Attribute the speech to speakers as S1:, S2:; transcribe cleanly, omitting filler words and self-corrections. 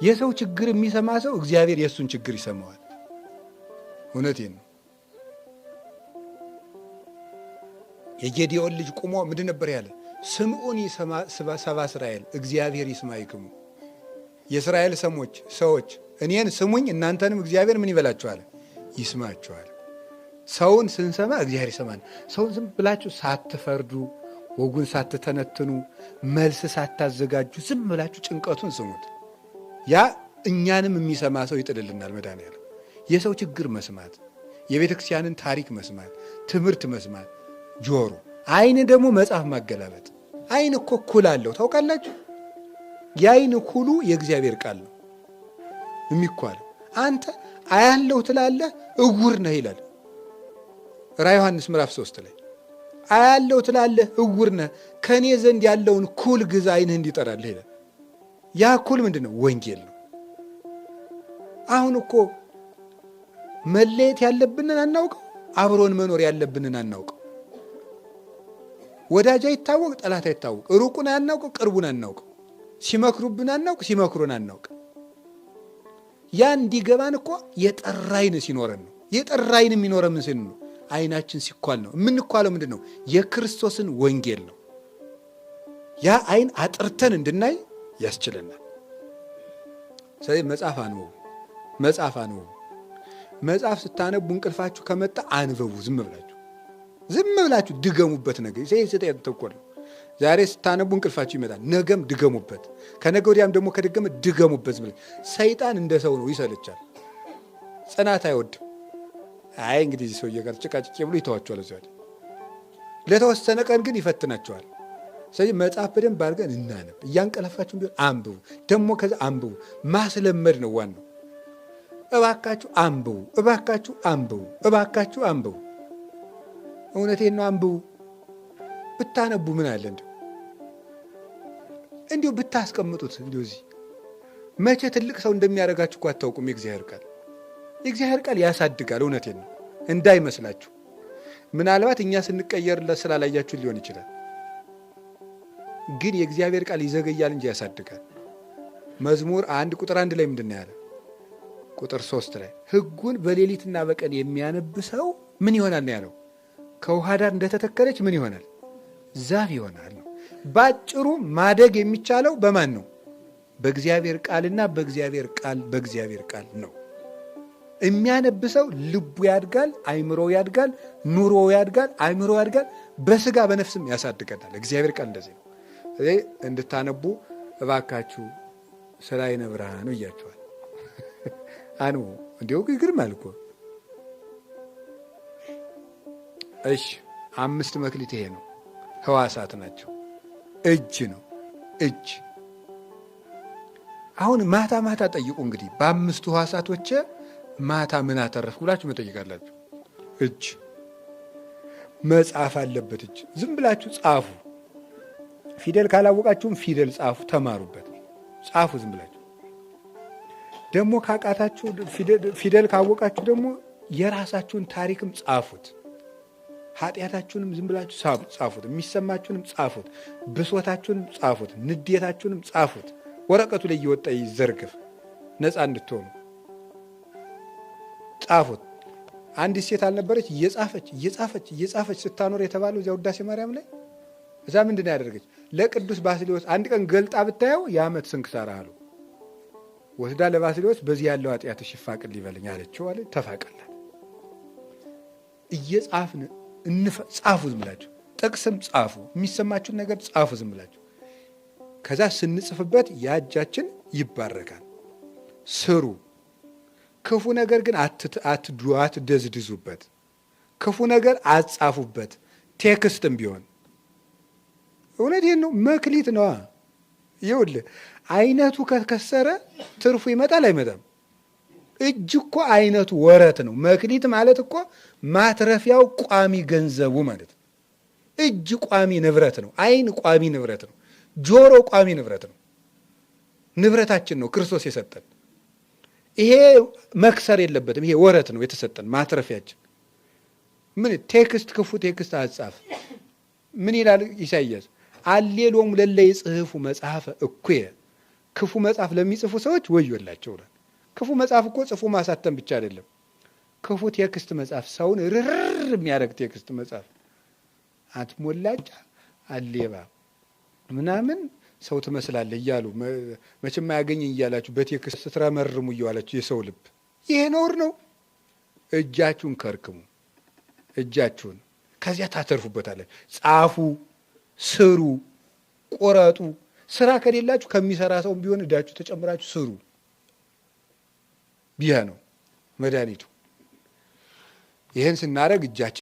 S1: የሰው ችግር የሚሰማ ሰው እግዚአብሔር የእሱን ችግር ይሰማዋል። እውነቴን ነው። የጌዲዮን ልጅ ቁሞ ምንድን ነበር ያለ? ስምዑኒ ሰባ እስራኤል እግዚአብሔር ይስማይክሙ። የእስራኤል ሰዎች እኔን ስሙኝ እናንተንም እግዚአብሔር ምን ይበላችኋል? ይስማችኋል። ሰውን ስንሰማ እግዚአብሔር ይሰማል። ሰውን ዝም ብላችሁ ሳትፈርዱ፣ ወጉን ሳትተነትኑ፣ መልስ ሳታዘጋጁ ዝም ብላችሁ ጭንቀቱን ስሙት። ያ እኛንም የሚሰማ ሰው ይጥልልናል። መድኃኒዓለም የሰው ችግር መስማት፣ የቤተ ክርስቲያንን ታሪክ መስማት፣ ትምህርት መስማት ጆሮ፣ አይን ደግሞ መጽሐፍ ማገላበጥ። አይን እኮ ኩል አለው ታውቃላችሁ? የአይን ኩሉ የእግዚአብሔር ቃል ነው የሚኳለው። አንተ አያለው ትላለህ እውር ነህ ይላል ራዕየ ዮሐንስ ምዕራፍ 3 ላይ። አያለው ትላለህ እውር ነህ፣ ከእኔ ዘንድ ያለውን ኩል ግዛ አይንህ እንዲጠራልህ ይላል። ያ ኩል ምንድን ነው? ወንጌል ነው። አሁን እኮ መለየት ያለብንን አናውቀው፣ አብሮን መኖር ያለብንን አናውቀው። ወዳጅ አይታወቅ፣ ጠላት አይታወቅ፣ ሩቁን አናውቀው፣ ቅርቡን አናውቀው፣ ሲመክሩብን አናውቅ፣ ሲመክሩን አናውቅ። ያ እንዲገባን እኮ የጠራ አይን ሲኖረን ነው። የጠራ አይን የሚኖረን ምን ነው? አይናችን ሲኳል ነው። የምንኳለው ምንድን ነው? የክርስቶስን ወንጌል ነው። ያ አይን አጥርተን እንድናይ ያስችለናል። ስለዚህ መጽሐፍ አንብቡ፣ መጽሐፍ አንብቡ። መጽሐፍ ስታነቡ እንቅልፋችሁ ከመጣ አንብቡ። ዝም ብላችሁ ድገሙበት። ነገር ይሄ ተቆል ዛሬ ስታነቡ እንቅልፋችሁ ይመጣል፣ ነገም ድገሙበት፣ ከነገ ወዲያም ደግሞ ከደገመ ድገሙበት። ዝም ሰይጣን እንደ ሰው ነው፣ ይሰለቻል፣ ጽናት አይወድም። አይ እንግዲህ ሰውዬ ጋር ጭቃጭቄ ብሎ ይተዋቸዋል። እዚያ ለተወሰነ ቀን ግን ይፈትናቸዋል። ስለዚህ መጽሐፍ በደንብ አድርገን እናነብ። እያንቀለፋችሁ ቢሆን አንብቡ፣ ደግሞ ከዛ አንብቡ። ማስለመድ ነው ዋናው። እባካችሁ አንብቡ፣ እባካችሁ አንብቡ፣ እባካችሁ አንብቡ። እውነቴን ነው፣ አንብቡ። ብታነቡ ምን አለ እንዲሁ ብታስቀምጡት። እንዲሁ እዚህ መቼ ትልቅ ሰው እንደሚያደርጋችሁ እኮ አታውቁም። የእግዚአብሔር ቃል ያሳድጋል። እውነቴን ነው፣ እንዳይመስላችሁ። ምናልባት እኛ ስንቀየርለት ስላላያችሁ ሊሆን ይችላል። ግን የእግዚአብሔር ቃል ይዘገያል እንጂ ያሳድጋል። መዝሙር 1 ቁጥር 1 ላይ ምንድን ነው ያለ? ቁጥር 3 ላይ ሕጉን በሌሊትና በቀን የሚያነብ ሰው ምን ይሆናል ነው ያለው? ከውሃ ዳር እንደተተከለች ምን ይሆናል? ዛፍ ይሆናል ነው። ባጭሩ ማደግ የሚቻለው በማን ነው? በእግዚአብሔር ቃልና በእግዚአብሔር ቃል ነው። የሚያነብ ሰው ልቡ ያድጋል፣ አይምሮ ያድጋል፣ ኑሮ ያድጋል፣ አይምሮ ያድጋል፣ በስጋ በነፍስም ያሳድገናል። እግዚአብሔር ቃል እንደዚህ ነው። ስለዚህ እንድታነቡ እባካችሁ ስለ ዓይነ ብርሃኑ እያችኋል። አንቡ እንዲሁ ይግርማል እኮ። እሺ 5 መክሊት ይሄ ነው። ህዋሳት ናቸው። እጅ ነው። እጅ አሁን ማታ ጠይቁ እንግዲህ በ5 ህዋሳቶች ማታ ምን አተረፍኩ ብላችሁ መጠይቃላችሁ። እጅ መጻፍ አለበት። እጅ ዝም ብላችሁ ጻፉ። ፊደል ካላወቃችሁም ፊደል ጻፉ፣ ተማሩበት፣ ጻፉ። ዝም ብላችሁ ደግሞ ካቃታችሁ ፊደል ካወቃችሁ ደግሞ የራሳችሁን ታሪክም ጻፉት። ኃጢአታችሁንም ዝም ብላችሁ ጻፉት። የሚሰማችሁንም ጻፉት። ብሶታችሁንም ጻፉት። ንዴታችሁንም ጻፉት። ወረቀቱ ላይ እየወጣ ይዘርግፍ፣ ነፃ እንድትሆኑ ጻፉት። አንዲት ሴት አልነበረች እየጻፈች ስታኖር የተባለው እዚያ ውዳሴ ማርያም ላይ። እዛ ምንድን ነው ያደረገች? ለቅዱስ ባስልዮስ አንድ ቀን ገልጣ ብታየው የዓመት ስንክሳር አሉ ወስዳ ለባስልዮስ በዚህ ያለው ኃጢአትሽ ይፋቅል ይበለኝ አለችው አለ። ተፋቀላት። እየጻፍን ጻፉ። ዝም ብላችሁ ጥቅስም ጻፉ፣ የሚሰማችሁን ነገር ጻፉ ዝም ብላችሁ። ከዛ ስንጽፍበት ያጃችን ይባረካል። ስሩ። ክፉ ነገር ግን አትደዝድዙበት። ክፉ ነገር አትጻፉበት። ቴክስትም ቢሆን እውነቴን ነው፣ መክሊት ነዋ። ይኸውልህ አይነቱ ከከሰረ ትርፉ ይመጣል አይመጣም? እጅ እኮ አይነቱ ወረት ነው። መክሊት ማለት እኮ ማትረፊያው ቋሚ ገንዘቡ ማለት ነው። እጅ ቋሚ ንብረት ነው። አይን ቋሚ ንብረት ነው። ጆሮ ቋሚ ንብረት ነው። ንብረታችን ነው ክርስቶስ የሰጠን። ይሄ መክሰር የለበትም። ይሄ ወረት ነው የተሰጠን ማትረፊያችን። ምን ቴክስት ክፉ ቴክስት አጻፍ ምን ይላል ኢሳይያስ? አሌሎም ለለ ይጽሕፉ መጽሐፈ እኩየ ክፉ መጽሐፍ ለሚጽፉ ሰዎች ወዮላቸው። ክፉ መጽሐፍ እኮ ጽፎ ማሳተም ብቻ አይደለም። ክፉ ቴክስት መጽሐፍ፣ ሰውን ርር የሚያደርግ ቴክስት መጽሐፍ፣ አትሞላጫ አሌባ ምናምን ሰው ትመስላለህ እያሉ መቼም አያገኘኝ እያላችሁ በቴክስት ስትረመርሙ እየዋላችሁ የሰው ልብ፣ ይሄ ነውር ነው። እጃችሁን ከርክሙ፣ እጃችሁን ከዚያ ታተርፉበታለን። ጻፉ፣ ስሩ፣ ቆረጡ። ስራ ከሌላችሁ ከሚሰራ ሰው ቢሆን እዳችሁ ተጨምራችሁ ስሩ። ቢያ ነው መድኃኒቱ። ይህን ስናደርግ እጃችን